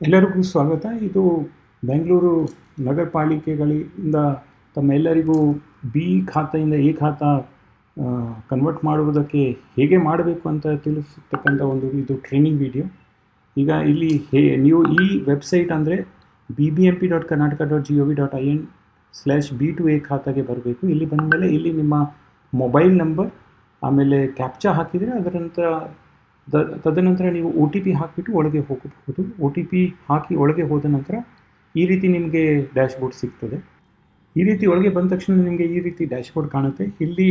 ಎಲ್ಲರಿಗೂ ಸ್ವಾಗತ. ಇದು ಬೆಂಗಳೂರು ನಗರ ಪಾಲಿಕೆಗಳಿಂದ ತಮ್ಮೆಲ್ಲರಿಗೂ ಬಿ ಖಾತೆಯಿಂದ ಎ ಖಾತಾ ಕನ್ವರ್ಟ್ ಮಾಡುವುದಕ್ಕೆ ಹೇಗೆ ಮಾಡಬೇಕು ಅಂತ ತಿಳಿಸ್ತಕ್ಕಂಥ ಇದು ಟ್ರೈನಿಂಗ್ ವಿಡಿಯೋ. ಈಗ ಇಲ್ಲಿ ನೀವು ಈ ವೆಬ್ಸೈಟ್ ಅಂದರೆ bbmp.karnataka.gov.in/b2a ಖಾತೆಗೆ ಬರಬೇಕು. ಇಲ್ಲಿ ಬಂದ ಮೇಲೆ ಇಲ್ಲಿ ನಿಮ್ಮ ಮೊಬೈಲ್ ನಂಬರ್ ಆಮೇಲೆ ಕ್ಯಾಪ್ಚಾ ಹಾಕಿದರೆ ತದನಂತರ ನೀವು OTP ಹಾಕಿಬಿಟ್ಟು ಒಳಗೆ ಹೋಗಬಹುದು. OTP ಹಾಕಿ ಒಳಗೆ ಹೋದ ನಂತರ ಈ ರೀತಿ ನಿಮಗೆ ಡ್ಯಾಶ್ಬೋರ್ಡ್ ಸಿಗ್ತದೆ. ಈ ರೀತಿ ಒಳಗೆ ಬಂದ ತಕ್ಷಣ ನಿಮಗೆ ಈ ರೀತಿ ಡ್ಯಾಶ್ಬೋರ್ಡ್ ಕಾಣುತ್ತೆ. ಇಲ್ಲಿ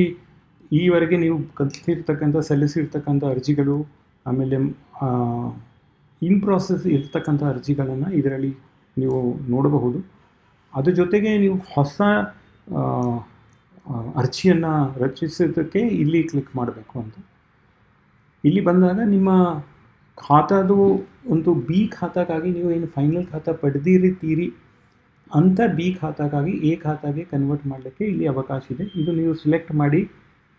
ಈವರೆಗೆ ನೀವು ಸಲ್ಲಿಸಿರ್ತಕ್ಕಂಥ ಅರ್ಜಿಗಳು, ಆಮೇಲೆ ಇನ್ ಪ್ರಾಸೆಸ್ ಇರ್ತಕ್ಕಂಥ ಅರ್ಜಿಗಳನ್ನು ಇದರಲ್ಲಿ ನೀವು ನೋಡಬಹುದು. ಅದ್ರ ಜೊತೆಗೆ ನೀವು ಹೊಸ ಅರ್ಜಿಯನ್ನು ರಚಿಸೋದಕ್ಕೆ ಇಲ್ಲಿ ಕ್ಲಿಕ್ ಮಾಡಬೇಕು ಅಂತ. ಇಲ್ಲಿ ಬಂದಾಗ ನಿಮ್ಮ ಖಾತಾದು ಒಂದು ಬಿ ಖಾತಾಗಾಗಿ ನೀವು ಏನು ಫೈನಲ್ ಖಾತಾ ಪಡೆದಿರ್ತೀರಿ ಅಂತ ಬಿ ಖಾತಾಗಾಗಿ ಎ ಖಾತಾಗೆ ಕನ್ವರ್ಟ್ ಮಾಡಲಿಕ್ಕೆ ಇಲ್ಲಿ ಅವಕಾಶ ಇದೆ. ಇದು ನೀವು ಸಿಲೆಕ್ಟ್ ಮಾಡಿ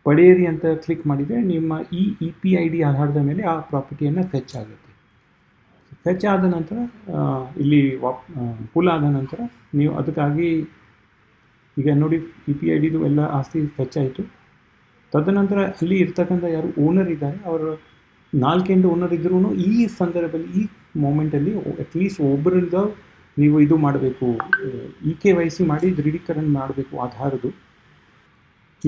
ಪಡೆಯಿರಿ ಅಂತ ಕ್ಲಿಕ್ ಮಾಡಿದರೆ ನಿಮ್ಮ ಈ EPID ಆಧಾರದ ಮೇಲೆ ಆ ಪ್ರಾಪರ್ಟಿಯನ್ನು ಫೆಚ್ ಆಗುತ್ತೆ. ಫೆಚ್ ಆದ ನಂತರ ಇಲ್ಲಿ ಪುಲ್ ಆದ ನಂತರ ನೀವು ಅದಕ್ಕಾಗಿ ಈಗ ನೋಡಿ EPIDದು ಎಲ್ಲ ಆಸ್ತಿ ಫೆಚ್ ಆಯಿತು. ತದನಂತರ ಅಲ್ಲಿ ಇರ್ತಕ್ಕಂಥ ಯಾರು ಓನರ್ ಇದ್ದಾರೆ, ಅವರು 4 ಓನರ್ ಇದ್ರೂ ಈ ಸಂದರ್ಭದಲ್ಲಿ ಈ ಮೂಮೆಂಟಲ್ಲಿ ಅಟ್ಲೀಸ್ಟ್ ಒಬ್ಬರಿಂದ ನೀವು ಇದು ಮಾಡಬೇಕು, EKYC ಮಾಡಿ ದೃಢೀಕರಣ ಮಾಡಬೇಕು ಆಧಾರದ್ದು.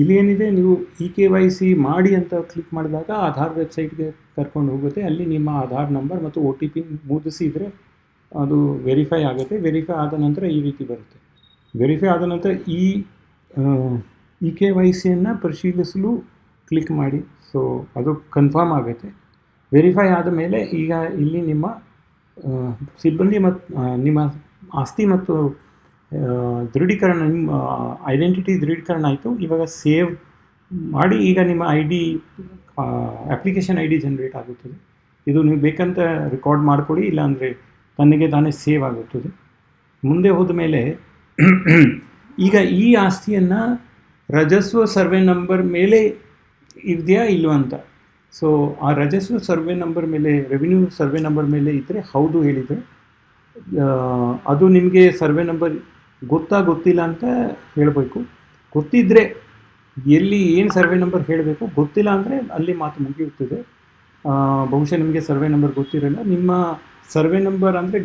ಇಲ್ಲಿ ಏನಿದೆ, ನೀವು EKYC ಮಾಡಿ ಅಂತ ಕ್ಲಿಕ್ ಮಾಡಿದಾಗ ಆಧಾರ್ ವೆಬ್ಸೈಟ್ಗೆ ಕರ್ಕೊಂಡು ಹೋಗುತ್ತೆ. ಅಲ್ಲಿ ನಿಮ್ಮ ಆಧಾರ್ ನಂಬರ್ ಮತ್ತು OTP ಮುದ್ರಿಸಿದರೆ ಅದು ವೆರಿಫೈ ಆಗುತ್ತೆ. ವೆರಿಫೈ ಆದ ನಂತರ ಈ ರೀತಿ ಬರುತ್ತೆ. ವೆರಿಫೈ ಆದ ನಂತರ ಈ EKYCಯನ್ನು ಪರಿಶೀಲಿಸಲು ಕ್ಲಿಕ್ ಮಾಡಿ. ಸೊ ಅದು ಕನ್ಫರ್ಮ್ ಆಗುತ್ತೆ. ವೆರಿಫೈ ಆದ ಮೇಲೆ ಈಗ ಇಲ್ಲಿ ನಿಮ್ಮ ಸಿಬ್ಬಂದಿ ಮತ್ತು ನಿಮ್ಮ ಆಸ್ತಿ ಮತ್ತು ದೃಢೀಕರಣ, ನಿಮ್ಮ ಐಡೆಂಟಿಟಿ ದೃಢೀಕರಣ ಆಯಿತು. ಇವಾಗ ಸೇವ್ ಮಾಡಿ ಈಗ ನಿಮ್ಮ ಅಪ್ಲಿಕೇಶನ್ ID ಜನ್ರೇಟ್ ಆಗುತ್ತದೆ. ಇದು ನೀವು ಬೇಕಂತ ರೆಕಾರ್ಡ್ ಮಾಡಿಕೊಡಿ, ಇಲ್ಲಾಂದರೆ ತನಗೆ ತಾನೇ ಸೇವ್ ಆಗುತ್ತದೆ. ಮುಂದೆ ಹೋದ ಮೇಲೆ ಈಗ ಈ ಆಸ್ತಿಯನ್ನು ರಜಸ್ವ ಸರ್ವೆ ನಂಬರ್ ಮೇಲೆ ಇದೆಯಾ ಇಲ್ವಾ ಅಂತ. ಸೊ ಆ ರಜಸ್ವ ಸರ್ವೆ ನಂಬರ್ ಮೇಲೆ, ರೆವಿನ್ಯೂ ಸರ್ವೆ ನಂಬರ್ ಮೇಲೆ ಇದ್ದರೆ ಹೌದು ಹೇಳಿದರೆ, ಅದು ನಿಮಗೆ ಸರ್ವೆ ನಂಬರ್ ಗೊತ್ತಿಲ್ಲ ಅಂತ ಹೇಳಬೇಕು. ಗೊತ್ತಿದ್ದರೆ ಎಲ್ಲಿ ಏನು ಸರ್ವೆ ನಂಬರ್ ಹೇಳಬೇಕು, ಗೊತ್ತಿಲ್ಲ ಅಂದರೆ ಅಲ್ಲಿ ಮಾತು ಮುಗಿಯುತ್ತದೆ. ಬಹುಶಃ ನಿಮಗೆ ಸರ್ವೆ ನಂಬರ್ ಗೊತ್ತಿರಲ್ಲ. ನಿಮ್ಮ ಸರ್ವೆ ನಂಬರ್ ಅಂದರೆ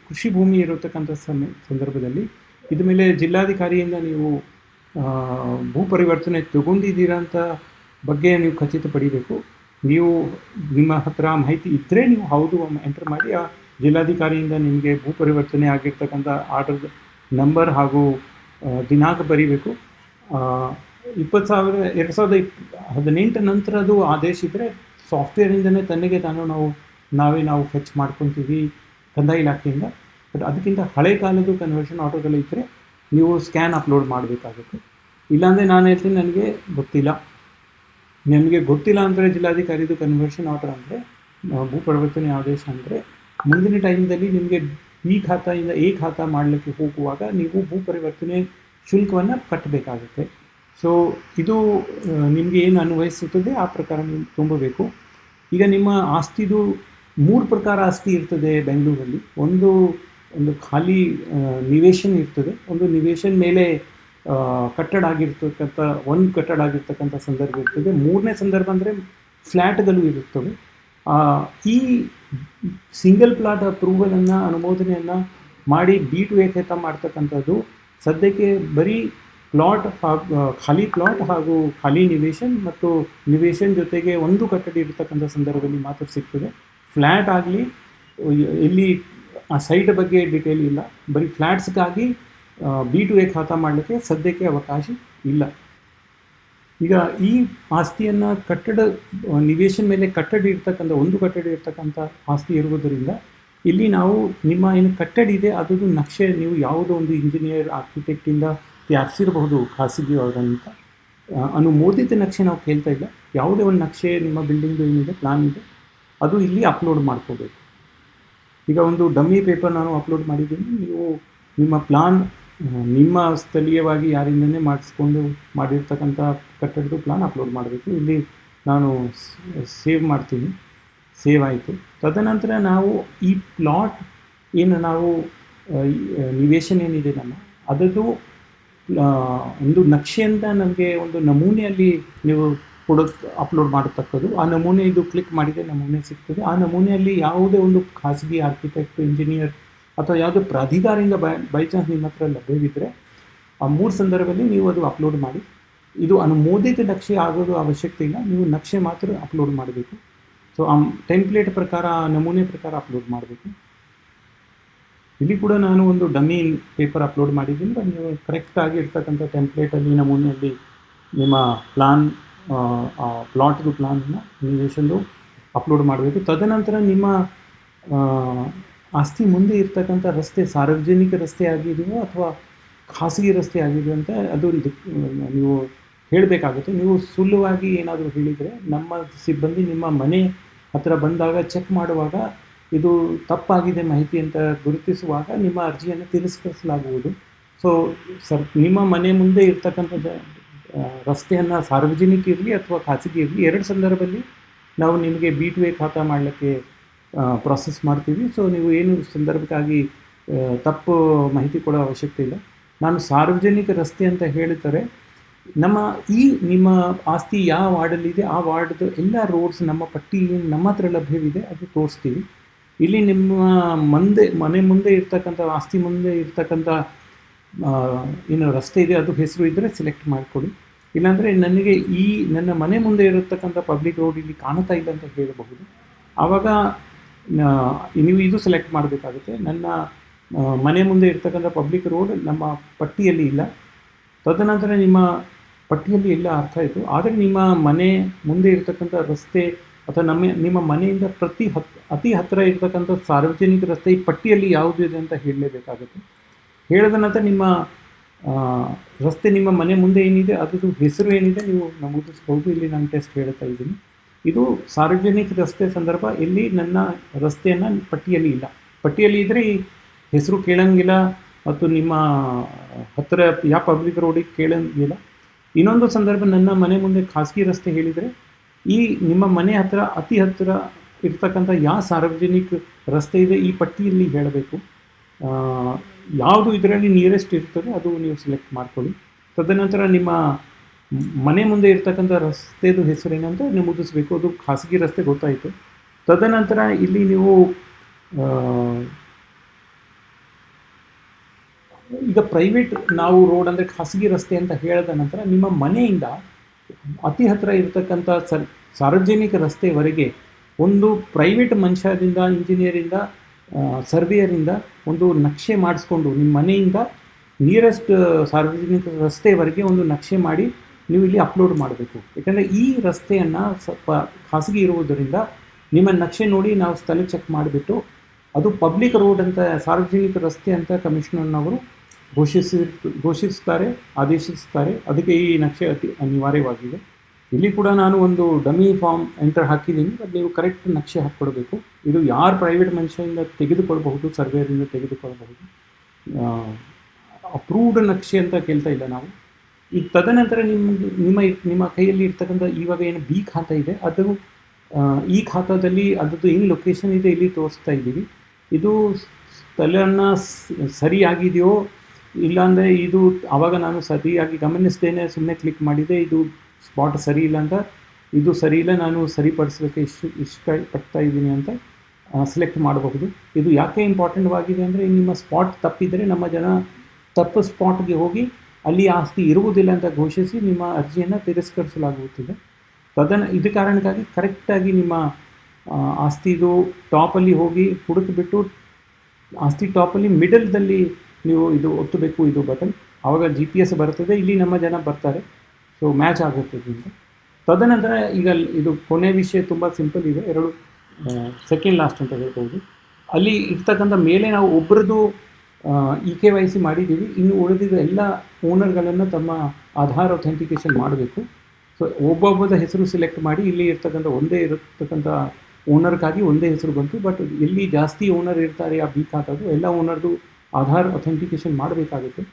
ಕೃಷಿ ಭೂಮಿ ಇರತಕ್ಕಂಥ ಸಂದರ್ಭದಲ್ಲಿ ಇದ ಮೇಲೆ ಜಿಲ್ಲಾಧಿಕಾರಿಯಿಂದ ನೀವು ಭೂ ಪರಿವರ್ತನೆ ತಗೊಂಡಿದ್ದೀರಾ ಅಂತ ಬಗ್ಗೆ ನೀವು ಖಚಿತಪಡಿಬೇಕು. ನೀವು ನಿಮ್ಮ ಹತ್ರ ಮಾಹಿತಿ ಇದ್ದರೆ ನೀವು ಹೌದು ಎಂಟರ್ ಮಾಡಿ ಆ ಜಿಲ್ಲಾಧಿಕಾರಿಯಿಂದ ನಿಮಗೆ ಭೂ ಪರಿವರ್ತನೆ ಆಗಿರ್ತಕ್ಕಂಥ ಆರ್ಡರ್ ನಂಬರ್ ಹಾಗೂ ದಿನಾಂಕ ಬರೀಬೇಕು. 2018 ನಂತರದ್ದು ಆದೇಶ ಇದ್ದರೆ ಸಾಫ್ಟ್ವೇರಿಂದನೇ ತನ್ನಿಗೆ ನಾವು ಫೆಚ್ ಮಾಡ್ಕೊತೀವಿ ಕಂದಾಯ ಇಲಾಖೆಯಿಂದ. ಬಟ್ ಅದಕ್ಕಿಂತ ಹಳೆ ಕಾಲದ್ದು ಕನ್ವರ್ಷನ್ ಆರ್ಡರ್ಗಳಿದ್ದರೆ ನೀವು ಸ್ಕ್ಯಾನ್ ಅಪ್ಲೋಡ್ ಮಾಡಬೇಕಾಗುತ್ತೆ. ಇಲ್ಲಾಂದರೆ ನಾನು ಹೇಳ್ತೀನಿ ನನಗೆ ಗೊತ್ತಿಲ್ಲ ಅಂದರೆ ಜಿಲ್ಲಾಧಿಕಾರಿದು ಕನ್ವರ್ಷನ್ ಆರ್ಡರ್ ಅಂದರೆ ಭೂ ಪರಿವರ್ತನೆ ಆದೇಶ ಅಂದರೆ ಮುಂದಿನ ಟೈಮ್ದಲ್ಲಿ ನಿಮಗೆ ಬಿ ಖಾತೆಯಿಂದ ಎ ಖಾತಾ ಮಾಡಲಿಕ್ಕೆ ಹೋಗುವಾಗ ನೀವು ಭೂ ಪರಿವರ್ತನೆ ಶುಲ್ಕವನ್ನು ಕಟ್ಟಬೇಕಾಗುತ್ತೆ. ಸೊ ಇದು ನಿಮಗೆ ಏನು ಅನ್ವಯಿಸುತ್ತದೆ ಆ ಪ್ರಕಾರ ನೀವು ತುಂಬಬೇಕು. ಈಗ ನಿಮ್ಮ ಆಸ್ತಿದು 3 ಪ್ರಕಾರ ಆಸ್ತಿ ಇರ್ತದೆ ಬೆಂಗಳೂರಲ್ಲಿ. ಒಂದು ಖಾಲಿ ನಿವೇಶನ ಇರ್ತದೆ, ಒಂದು ನಿವೇಶನ ಮೇಲೆ ಕಟ್ಟಡ ಆಗಿರ್ತಕ್ಕಂಥ ಸಂದರ್ಭ ಇರ್ತದೆ. 3ನೇ ಸಂದರ್ಭ ಅಂದರೆ ಫ್ಲ್ಯಾಟ್ಗಳು ಇರುತ್ತವೆ. ಈ ಸಿಂಗಲ್ ಪ್ಲಾಟ್ ಅನುಮೋದನೆಯನ್ನು ಮಾಡಿ B2A ಖಾತಾ ಮಾಡ್ತಕ್ಕಂಥದ್ದು ಸದ್ಯಕ್ಕೆ ಬರೀ ಖಾಲಿ ಪ್ಲಾಟ್ ಹಾಗೂ ಖಾಲಿ ನಿವೇಶನ್ ಮತ್ತು ನಿವೇಶನ್ ಜೊತೆಗೆ ಒಂದು ಕಟ್ಟಡ ಇರತಕ್ಕಂಥ ಸಂದರ್ಭದಲ್ಲಿ ಮಾತ್ರ ಸಿಗ್ತದೆ. ಫ್ಲ್ಯಾಟ್ ಆಗಲಿ ಇಲ್ಲಿ ಆ ಸೈಟ್ ಬಗ್ಗೆ ಡೀಟೇಲ್ ಇಲ್ಲ. ಬರೀ ಫ್ಲ್ಯಾಟ್ಸ್ಗಾಗಿ B2A ಖಾತಾ ಮಾಡಲಿಕ್ಕೆ ಸದ್ಯಕ್ಕೆ ಅವಕಾಶ ಇಲ್ಲ. ಈಗ ಈ ಆಸ್ತಿಯನ್ನು ನಿವೇಶನ ಮೇಲೆ ಒಂದು ಕಟ್ಟಡ ಇರ್ತಕ್ಕಂಥ ಆಸ್ತಿ ಇರುವುದರಿಂದ ಇಲ್ಲಿ ನಾವು ನಿಮ್ಮ ಏನು ಕಟ್ಟಡ ಇದೆ ಅದರದ್ದು ನಕ್ಷೆ ನೀವು ಯಾವುದೋ ಒಂದು ಇಂಜಿನಿಯರ್ ಆರ್ಕಿಟೆಕ್ಟಿಂದ ತಯಾರಿಸಿರಬಹುದು ಖಾಸಗಿ ಅವರಂತ ಅನುಮೋದಿತ ನಕ್ಷೆ ನಾವು ಕೇಳ್ತಾ ಇಲ್ಲ. ಯಾವುದೇ ಒಂದು ನಕ್ಷೆ ನಿಮ್ಮ ಬಿಲ್ಡಿಂಗ್ದು ಏನಿದೆ ಪ್ಲಾನ್ ಇದೆ ಅದು ಇಲ್ಲಿ ಅಪ್ಲೋಡ್ ಮಾಡ್ಕೋಬೇಕು. ಈಗ ಒಂದು ಡಮ್ಮಿ ಪೇಪರ್ ನಾನು ಅಪ್ಲೋಡ್ ಮಾಡಿದ್ದೀನಿ. ನೀವು ನಿಮ್ಮ ಪ್ಲಾನ್ ನಿಮ್ಮ ಸ್ಥಳೀಯವಾಗಿ ಯಾರಿಂದನೇ ಮಾಡಿರ್ತಕ್ಕಂಥ ಕಟ್ಟಡದ ಪ್ಲಾನ್ ಅಪ್ಲೋಡ್ ಮಾಡಬೇಕು. ಇಲ್ಲಿ ನಾನು ಸೇವ್ ಮಾಡ್ತೀನಿ. ಸೇವ್ ಆಯಿತು. ತದನಂತರ ನಾವು ಈ ಪ್ಲಾಟ್ ಏನು ನಾವು ನಿವೇಶನ ಏನಿದೆ ನಮ್ಮ ಅದರದ್ದು ಒಂದು ನಕ್ಷೆಯಿಂದ ನಮಗೆ ಒಂದು ನಮೂನೆಯಲ್ಲಿ ನೀವು ಅಪ್ಲೋಡ್ ಮಾಡತಕ್ಕದ್ದು. ಆ ನಮೂನೆ ಇದು ಕ್ಲಿಕ್ ಮಾಡಿದರೆ ನಮೂನೆ ಸಿಗ್ತದೆ. ಆ ನಮೂನೆಯಲ್ಲಿ ಯಾವುದೇ ಒಂದು ಖಾಸಗಿ ಆರ್ಕಿಟೆಕ್ಟ್, ಇಂಜಿನಿಯರ್ ಅಥವಾ ಯಾವುದೇ ಪ್ರಾಧಿಕಾರದಿಂದ ಬೈ ಚಾನ್ಸ್ ನಿಮ್ಮ ಹತ್ರ ಲಭ್ಯವಿದ್ದರೆ ಆ 3 ಸಂದರ್ಭದಲ್ಲಿ ನೀವು ಅದು ಅಪ್ಲೋಡ್ ಮಾಡಿ. ಇದು ಅನುಮೋದಿತ ನಕ್ಷೆ ಆಗೋದು ಅವಶ್ಯಕತೆ ಇಲ್ಲ, ನೀವು ನಕ್ಷೆ ಮಾತ್ರ ಅಪ್ಲೋಡ್ ಮಾಡಬೇಕು. ಸೊ ಆ ಟೆಂಪ್ಲೇಟ್ ಪ್ರಕಾರ, ನಮೂನೆ ಪ್ರಕಾರ ಅಪ್ಲೋಡ್ ಮಾಡಬೇಕು. ಇಲ್ಲಿ ಕೂಡ ನಾನು ಒಂದು ಡಮ್ಮಿ ಪೇಪರ್ ಅಪ್ಲೋಡ್ ಮಾಡಿದ್ದೀನಿ. ಬಟ್ ನೀವು ಕರೆಕ್ಟಾಗಿ ಇರ್ತಕ್ಕಂಥ ಟೆಂಪ್ಲೇಟಲ್ಲಿ, ನಮೂನೆಯಲ್ಲಿ ನಿಮ್ಮ ಪ್ಲಾನ್, ಪ್ಲಾಟ್ದು ಪ್ಲಾನ್ನ ನಿವೇಶನದು ಅಪ್ಲೋಡ್ ಮಾಡಬೇಕು. ತದನಂತರ ನಿಮ್ಮ ಆಸ್ತಿ ಮುಂದೆ ಇರ್ತಕ್ಕಂಥ ರಸ್ತೆ ಸಾರ್ವಜನಿಕ ರಸ್ತೆ ಆಗಿದೆಯೋ ಅಥವಾ ಖಾಸಗಿ ರಸ್ತೆ ಆಗಿದೆ ಅಂತ ಅದು ನೀವು ಹೇಳಬೇಕಾಗುತ್ತೆ. ನೀವು ಸುಳ್ಳುವಾಗಿ ಏನಾದರೂ ಹೇಳಿದರೆ ನಮ್ಮ ಸಿಬ್ಬಂದಿ ನಿಮ್ಮ ಮನೆ ಹತ್ತಿರ ಬಂದಾಗ ಚೆಕ್ ಮಾಡುವಾಗ ಇದು ತಪ್ಪಾಗಿದೆ ಮಾಹಿತಿ ಅಂತ ಗುರುತಿಸುವಾಗ ನಿಮ್ಮ ಅರ್ಜಿಯನ್ನು ತಿರಸ್ಕರಿಸಲಾಗುವುದು. ಸೊ ನಿಮ್ಮ ಮನೆ ಮುಂದೆ ಇರ್ತಕ್ಕಂಥ ರಸ್ತೆಯನ್ನು ಸಾರ್ವಜನಿಕ ಇರಲಿ ಅಥವಾ ಖಾಸಗಿ ಇರಲಿ, 2 ಸಂದರ್ಭದಲ್ಲಿ ನಾವು ನಿಮಗೆ B2A ಖಾತಾ ಮಾಡಲಿಕ್ಕೆ ಪ್ರಾಸೆಸ್ ಮಾಡ್ತೀವಿ. ಸೊ ನೀವು ಏನು ಸಂದರ್ಭಕ್ಕಾಗಿ ತಪ್ಪು ಮಾಹಿತಿ ಕೊಡೋ ಅವಶ್ಯಕತೆ ಇಲ್ಲ. ನಾನು ಸಾರ್ವಜನಿಕ ರಸ್ತೆ ಅಂತ ಹೇಳ್ತಾರೆ, ನಿಮ್ಮ ಆಸ್ತಿ ಯಾವ ವಾರ್ಡಲ್ಲಿದೆ ಆ ವಾರ್ಡ್ದು ಎಲ್ಲ ರೋಡ್ಸ್ ನಮ್ಮ ಪಟ್ಟಿ ಏನು ನಮ್ಮ ಹತ್ರ ಲಭ್ಯವಿದೆ ಅದು ತೋರಿಸ್ತೀವಿ. ಇಲ್ಲಿ ನಿಮ್ಮ ಮನೆ ಮುಂದೆ ಇರ್ತಕ್ಕಂಥ, ಆಸ್ತಿ ಮುಂದೆ ಇರ್ತಕ್ಕಂಥ ಏನು ರಸ್ತೆ ಇದೆ ಅದು ಹೆಸರು ಇದ್ದರೆ ಸೆಲೆಕ್ಟ್ ಮಾಡಿಕೊಡಿ. ಇಲ್ಲಾಂದರೆ ನನಗೆ ನನ್ನ ಮನೆ ಮುಂದೆ ಇರತಕ್ಕಂಥ ಪಬ್ಲಿಕ್ ರೋಡ್ ಇಲ್ಲಿ ಕಾಣ್ತಾ ಇಲ್ಲ ಅಂತ ಹೇಳಬಹುದು. ಆವಾಗ ನೀವು ಇದು ಸೆಲೆಕ್ಟ್ ಮಾಡಬೇಕಾಗುತ್ತೆ. ನನ್ನ ಮನೆ ಮುಂದೆ ಇರ್ತಕ್ಕಂಥ ಪಬ್ಲಿಕ್ ರೋಡ್ ನಮ್ಮ ಪಟ್ಟಿಯಲ್ಲಿ ಇಲ್ಲ. ತದನಂತರ ನಿಮ್ಮ ಪಟ್ಟಿಯಲ್ಲಿ ಎಲ್ಲ ಅರ್ಥ ಆಯಿತು, ಆದರೆ ನಿಮ್ಮ ಮನೆ ಮುಂದೆ ಇರ್ತಕ್ಕಂಥ ರಸ್ತೆ ಅಥವಾ ನಿಮ್ಮ ಮನೆಯಿಂದ ಅತಿ ಹತ್ತಿರ ಇರ್ತಕ್ಕಂಥ ಸಾರ್ವಜನಿಕ ರಸ್ತೆ ಈ ಪಟ್ಟಿಯಲ್ಲಿ ಯಾವುದು ಇದೆ ಅಂತ ಹೇಳಲೇಬೇಕಾಗುತ್ತೆ. ಹೇಳಿದ ನಂತರ ನಿಮ್ಮ ರಸ್ತೆ ನಿಮ್ಮ ಮನೆ ಮುಂದೆ ಏನಿದೆ ಅದರದ್ದು ಹೆಸರು ಏನಿದೆ ನೀವು ನಮೂದಿಸ್ಬೋದು. ಇಲ್ಲಿ ನಾನು ಟೆಸ್ಟ್ ಹೇಳ್ತಾ ಇದ್ದೀನಿ. ಇದು ಸಾರ್ವಜನಿಕ ರಸ್ತೆ ಸಂದರ್ಭ. ಇಲ್ಲಿ ನನ್ನ ರಸ್ತೆಯನ್ನು ಪಟ್ಟಿಯಲ್ಲಿ ಇಲ್ಲ. ಪಟ್ಟಿಯಲ್ಲಿ ಇದ್ದರೆ ಈ ಹೆಸರು ಕೇಳಂಗಿಲ್ಲ ಮತ್ತು ನಿಮ್ಮ ಹತ್ತಿರ ಯಾವ ಪಬ್ಲಿಕ್ ರೋಡಿಗೆ ಕೇಳಂಗಿಲ್ಲ. ಇನ್ನೊಂದು ಸಂದರ್ಭ, ನನ್ನ ಮನೆ ಮುಂದೆ ಖಾಸಗಿ ರಸ್ತೆ ಹೇಳಿದರೆ ನಿಮ್ಮ ಮನೆ ಅತಿ ಹತ್ತಿರ ಇರ್ತಕ್ಕಂಥ ಯಾವ ಸಾರ್ವಜನಿಕ ರಸ್ತೆ ಇದೆ ಈ ಪಟ್ಟಿಯಲ್ಲಿ ಹೇಳಬೇಕು. ಯಾವುದು ಇದರಲ್ಲಿ ನಿಯರೆಸ್ಟ್ ಇರ್ತದೆ ಅದು ನೀವು ಸೆಲೆಕ್ಟ್ ಮಾಡ್ಕೊಳ್ಳಿ. ತದನಂತರ ನಿಮ್ಮ ಮನೆ ಮುಂದೆ ಇರ್ತಕ್ಕಂಥ ರಸ್ತೆದು ಹೆಸರೇನಂತ ನಮೂದಿಸಬೇಕು. ಅದು ಖಾಸಗಿ ರಸ್ತೆ ಗೊತ್ತಾಯಿತು. ತದನಂತರ ಇಲ್ಲಿ ನೀವು ಈಗ ಪ್ರೈವೇಟ್ ನಾವು ರೋಡ್ ಅಂದರೆ ಖಾಸಗಿ ರಸ್ತೆ ಅಂತ ಹೇಳಿದ ನಂತರ ನಿಮ್ಮ ಮನೆಯಿಂದ ಅತಿ ಹತ್ತಿರ ಇರತಕ್ಕಂಥ ಸಾರ್ವಜನಿಕ ರಸ್ತೆವರೆಗೆ ಒಂದು ಪ್ರೈವೇಟ್ ಮನುಷ್ಯರಿಂದ, ಇಂಜಿನಿಯರಿಂದ, ಸರ್ವೇಯರಿಂದ ಒಂದು ನಕ್ಷೆ ಮಾಡಿಸ್ಕೊಂಡು ನಿಮ್ಮ ಮನೆಯಿಂದ ನಿಯರೆಸ್ಟ್ ಸಾರ್ವಜನಿಕ ರಸ್ತೆವರೆಗೆ ಒಂದು ನಕ್ಷೆ ಮಾಡಿ ನೀವು ಇಲ್ಲಿ ಅಪ್ಲೋಡ್ ಮಾಡಬೇಕು. ಯಾಕಂದರೆ ಈ ರಸ್ತೆಯನ್ನು ಸ್ವಲ್ಪ ಖಾಸಗಿ ಇರುವುದರಿಂದ ನಿಮ್ಮ ನಕ್ಷೆ ನೋಡಿ ನಾವು ಸ್ಥಳ ಚೆಕ್ ಮಾಡಿಬಿಟ್ಟು ಅದು ಪಬ್ಲಿಕ್ ರೋಡ್ ಅಂತ, ಸಾರ್ವಜನಿಕ ರಸ್ತೆ ಅಂತ ಕಮಿಷನರ್ನವರು ಘೋಷಿಸ್ತಾರೆ, ಆದೇಶಿಸ್ತಾರೆ. ಅದಕ್ಕೆ ಈ ನಕ್ಷೆ ಅತಿ ಅನಿವಾರ್ಯವಾಗಿದೆ. ಇಲ್ಲಿ ಕೂಡ ನಾನು ಒಂದು ಡಮ್ಮಿ ಫಾರ್ಮ್ ಎಂಟರ್ ಹಾಕಿದ್ದೀನಿ. ಬಟ್ ನೀವು ಕರೆಕ್ಟ್ ನಕ್ಷೆ ಹಾಕ್ಕೊಡ್ಬೇಕು. ಇದು ಯಾರು ಪ್ರೈವೇಟ್ ಮನುಷ್ಯರಿಂದ ತೆಗೆದುಕೊಳ್ಬಹುದು, ಸರ್ವೇರಿಂದ ತೆಗೆದುಕೊಳ್ಳಬಹುದು. ಅಪ್ರೂವ್ಡ್ ನಕ್ಷೆ ಅಂತ ಕೇಳ್ತಾ ಇಲ್ಲ ನಾವು. ಈಗ ತದನಂತರ ನಿಮ್ಮ ಕೈಯಲ್ಲಿ ಇರ್ತಕ್ಕಂಥ ಇವಾಗ ಏನು B ಖಾತಾ ಇದೆ ಅದು ಈ ಖಾತಾದಲ್ಲಿ ಅದರದ್ದು ಏನು ಲೊಕೇಶನ್ ಇದೆ ಇಲ್ಲಿ ತೋರಿಸ್ತಾ ಇದ್ದೀವಿ. ಇದು ಸ್ಥಳನ ಸರಿಯಾಗಿದೆಯೋ ಇಲ್ಲಾಂದರೆ ಇದು ಆವಾಗ ನಾನು ಸರಿಯಾಗಿ ಗಮನಿಸ್ತೇನೆ, ಸುಮ್ಮನೆ ಕ್ಲಿಕ್ ಮಾಡಿದೆ, ಇದು ಸ್ಪಾಟ್ ಸರಿ ಇಲ್ಲ ಅಂತ, ಇದು ಸರಿ ಇಲ್ಲ, ನಾನು ಸರಿಪಡಿಸೋಕ್ಕೆ ಇಷ್ಟಪಡ್ತಾ ಇದ್ದೀನಿ ಅಂತ ಸೆಲೆಕ್ಟ್ ಮಾಡಬಹುದು. ಇದು ಯಾಕೆ ಇಂಪಾರ್ಟೆಂಟ್ವಾಗಿದೆ ಅಂದರೆ ನಿಮ್ಮ ಸ್ಪಾಟ್ ತಪ್ಪಿದರೆ ನಮ್ಮ ಜನ ತಪ್ಪು ಸ್ಪಾಟ್ಗೆ ಹೋಗಿ ಅಲ್ಲಿ ಆಸ್ತಿ ಇರುವುದಿಲ್ಲ ಅಂತ ಘೋಷಿಸಿ ನಿಮ್ಮ ಅರ್ಜಿಯನ್ನು ತಿರಸ್ಕರಿಸಲಾಗುತ್ತಿದೆ. ಇದು ಕಾರಣಕ್ಕಾಗಿ ಕರೆಕ್ಟಾಗಿ ನಿಮ್ಮ ಆಸ್ತಿದು ಟಾಪಲ್ಲಿ ಹೋಗಿ ಹುಡುಕಿಬಿಟ್ಟು ಆಸ್ತಿ ಟಾಪಲ್ಲಿ ಮಿಡಲ್ದಲ್ಲಿ ನೀವು ಇದು ಒತ್ತಬೇಕು, ಇದು ಬಟನ್. ಆವಾಗ GPS ಬರ್ತದೆ, ಇಲ್ಲಿ ನಮ್ಮ ಜನ ಬರ್ತಾರೆ. ಸೊ ಮ್ಯಾಚ್ ಆಗುತ್ತೆ ಇದರಿಂದ. ತದನಂತರ ಈಗ ಇದು ಕೊನೆ ವಿಷಯ ತುಂಬ ಸಿಂಪಲ್ ಇದೆ, 2 ಸೆಕೆಂಡ್ ಲಾಸ್ಟ್ ಅಂತ ಹೇಳ್ಬೋದು. ಅಲ್ಲಿ ಇರ್ತಕ್ಕಂಥ ಮೇಲೆ ನಾವು ಒಬ್ಬರದ್ದು EKYC ಮಾಡಿದ್ದೀವಿ. ಇನ್ನು ಉಳಿದಿದ್ದ ಎಲ್ಲ ಓನರ್ಗಳನ್ನು ತಮ್ಮ ಆಧಾರ್ ಅಥೆಂಟಿಕೇಷನ್ ಮಾಡಬೇಕು. ಸೊ ಒಬ್ಬೊಬ್ಬದ ಹೆಸರು ಸೆಲೆಕ್ಟ್ ಮಾಡಿ ಇಲ್ಲಿ ಇರ್ತಕ್ಕಂಥ ಒಂದೇ ಇರತಕ್ಕಂಥ ಓನರ್ಗಾಗಿ ಒಂದೇ ಹೆಸರು ಬಂತು. ಬಟ್ ಎಲ್ಲಿ ಜಾಸ್ತಿ ಓನರ್ ಇರ್ತಾರೆ ಆ B ಖಾತಾದು ಎಲ್ಲ ಓನರ್ದು ಆಧಾರ್ ಅಥೆಂಟಿಕೇಷನ್ ಮಾಡಬೇಕಾಗುತ್ತೆ.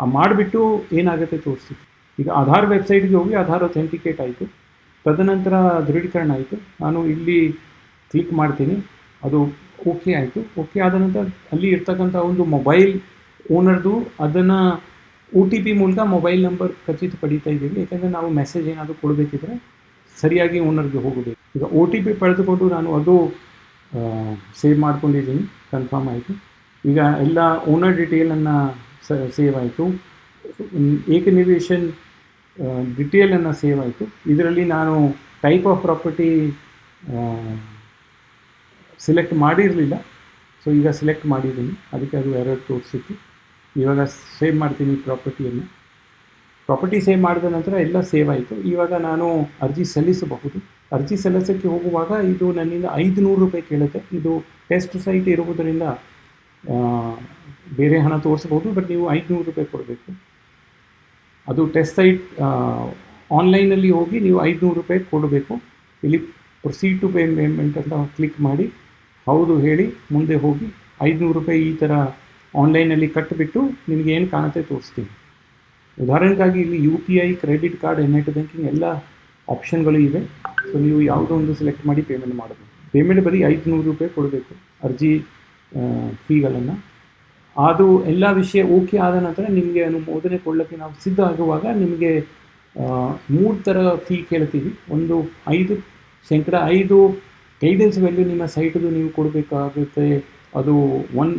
ಮಾಡಿಬಿಟ್ಟು ಏನಾಗುತ್ತೆ ತೋರಿಸಿ. ಈಗ ಆಧಾರ್ ವೆಬ್ಸೈಟ್ಗೆ ಹೋಗಿ ಆಧಾರ್ ಅಥೆಂಟಿಕೇಟ್ ಆಯಿತು, ತದನಂತರ ದೃಢೀಕರಣ ಆಯಿತು. ನಾನು ಇಲ್ಲಿ ಕ್ಲಿಕ್ ಮಾಡ್ತೀನಿ, ಅದು ಓಕೆ ಆಯಿತು. ಓಕೆ ಆದ ನಂತರ ಅಲ್ಲಿ ಇರ್ತಕ್ಕಂಥ ಒಂದು ಮೊಬೈಲ್ ಓನರ್ದು ಅದನ್ನು OTP ಮೂಲಕ ಮೊಬೈಲ್ ನಂಬರ್ ಖಚಿತಪಡಿತಾ ಇದ್ದೀವಿ. ಯಾಕೆಂದರೆ ನಾವು ಮೆಸೇಜ್ ಏನಾದರೂ ಕೊಡಬೇಕಿದ್ರೆ ಸರಿಯಾಗಿ ಓನರ್ಗೆ ಹೋಗಬೇಕು. ಈಗ OTP ಪಡೆದುಕೊಂಡು ನಾನು ಅದು ಸೇವ್ ಮಾಡ್ಕೊಂಡಿದ್ದೀನಿ, ಕನ್ಫರ್ಮ್ ಆಯಿತು. ಈಗ ಎಲ್ಲ ಓನರ್ ಡಿಟೇಲನ್ನು ಸೇವ್ ಆಯಿತು, ಏಕನಿವೇಶನ್ ಡಿಟೇಲನ್ನು ಸೇವ್ ಆಯಿತು. ಇದರಲ್ಲಿ ನಾನು ಟೈಪ್ ಆಫ್ ಪ್ರಾಪರ್ಟಿ ಸಿಲೆಕ್ಟ್ ಮಾಡಿರಲಿಲ್ಲ, ಸೊ ಈಗ ಸಿಲೆಕ್ಟ್ ಮಾಡಿದ್ದೀನಿ, ಅದಕ್ಕೆ ಅದು ಎರರ್ ತೋರಿಸಿತ್ತು. ಇವಾಗ ಸೇವ್ ಮಾಡ್ತೀನಿ ಪ್ರಾಪರ್ಟಿಯನ್ನು. ಪ್ರಾಪರ್ಟಿ ಸೇವ್ ಮಾಡಿದ ನಂತರ ಎಲ್ಲ ಸೇವ್ ಆಯಿತು. ಇವಾಗ ನಾನು ಅರ್ಜಿ ಸಲ್ಲಿಸಬಹುದು. ಅರ್ಜಿ ಸಲ್ಲಿಸೋಕ್ಕೆ ಹೋಗುವಾಗ ಇದು ನನ್ನಿಂದ 500 ರೂಪಾಯಿ ಕೇಳುತ್ತೆ. ಇದು ಟೆಸ್ಟ್ ಸೈಟ್ ಇರುವುದರಿಂದ ಬೇರೆ ಹಣ ತೋರಿಸ್ಬೋದು, ಬಟ್ ನೀವು 500 ರೂಪಾಯಿ ಕೊಡಬೇಕು. ಅದು ಟೆಸ್ಟ್ ಸೈಟ್ ಆನ್ಲೈನಲ್ಲಿ ಹೋಗಿ ನೀವು 500 ರೂಪಾಯಿ ಕೊಡಬೇಕು. ಇಲ್ಲಿ ಪ್ರೊಸೀಡ್ ಟು ಪೇಮೆಂಟ್ ಅಂತ ಕ್ಲಿಕ್ ಮಾಡಿ ಹೌದು ಹೇಳಿ ಮುಂದೆ ಹೋಗಿ 500 ರೂಪಾಯಿ ಈ ಥರ ಆನ್ಲೈನಲ್ಲಿ ಕಟ್ಟಿಬಿಟ್ಟು ನಿಮಗೆ ಏನು ಕಾಣುತ್ತೆ ತೋರಿಸ್ತೀನಿ. ಉದಾಹರಣೆಗಾಗಿ ಇಲ್ಲಿ UPI, credit card, net banking ಎಲ್ಲ ಆಪ್ಷನ್ಗಳು ಇವೆ. ಸೊ ನೀವು ಯಾವುದೋ ಒಂದು ಸೆಲೆಕ್ಟ್ ಮಾಡಿ ಪೇಮೆಂಟ್ ಮಾಡಬೇಕು. ಪೇಮೆಂಟ್ ಬರೀ 500 ರೂಪಾಯಿ ಕೊಡಬೇಕು ಅರ್ಜಿ ಫೀಗಳನ್ನು. ಅದು ಎಲ್ಲ ವಿಷಯ ಓಕೆ ಆದ ನಂತರ ನಿಮಗೆ ಅನುಮೋದನೆ ಕೊಡಲಿಕ್ಕೆ ನಾವು ಸಿದ್ಧ ಆಗುವಾಗ ನಿಮಗೆ 3 ಥರ ಫೀ ಕೇಳ್ತೀವಿ. ಒಂದು 5% ಗೈಡೆನ್ಸ್ ವ್ಯಾಲ್ಯೂ ನಿಮ್ಮ ಸೈಟದು ನೀವು ಕೊಡಬೇಕಾಗುತ್ತೆ, ಅದು ಒನ್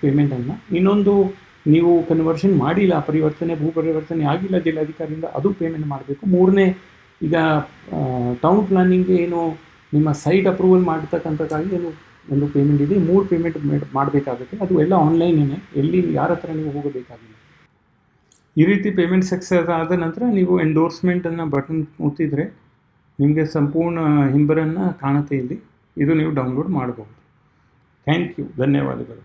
ಪೇಮೆಂಟನ್ನು. ಇನ್ನೊಂದು ನೀವು ಕನ್ವರ್ಷನ್ ಮಾಡಿಲ್ಲ, ಭೂ ಪರಿವರ್ತನೆ ಆಗಿಲ್ಲ ಜಿಲ್ಲಾಧಿಕಾರಿಯಿಂದ, ಅದು ಪೇಮೆಂಟ್ ಮಾಡಬೇಕು. ಮೂರನೇ, ಈಗ ಟೌನ್ ಪ್ಲಾನಿಂಗ್ಗೆ ಏನು ನಿಮ್ಮ ಸೈಟ್ ಅಪ್ರೂವಲ್ ಮಾಡ್ತಕ್ಕಂಥದ್ದಾಗಿ ಏನು ಒಂದು ಪೇಮೆಂಟ್ ಇದೆ, 3 ಪೇಮೆಂಟ್ ಮಾಡಬೇಕಾಗುತ್ತೆ. ಅದು ಎಲ್ಲ ಆನ್ಲೈನೇ, ಎಲ್ಲಿ ಯಾರ ಹತ್ರ ನೀವು ಹೋಗಬೇಕಾಗಿಲ್ಲ. ಈ ರೀತಿ ಪೇಮೆಂಟ್ ಸಕ್ಸಸ್ ಆದ ನಂತರ ನೀವು ಎಂಡೋರ್ಸ್ಮೆಂಟನ್ನು ಬಟನ್ ಒತ್ತಿದರೆ ನಿಮಗೆ ಸಂಪೂರ್ಣ ಹಿಂಬರನ್ನು ಕಾಣುತ್ತೆ ಇಲ್ಲಿ. ಇದು ನೀವು ಡೌನ್ಲೋಡ್ ಮಾಡಬಹುದು. ಥ್ಯಾಂಕ್ ಯು, ಧನ್ಯವಾದಗಳು.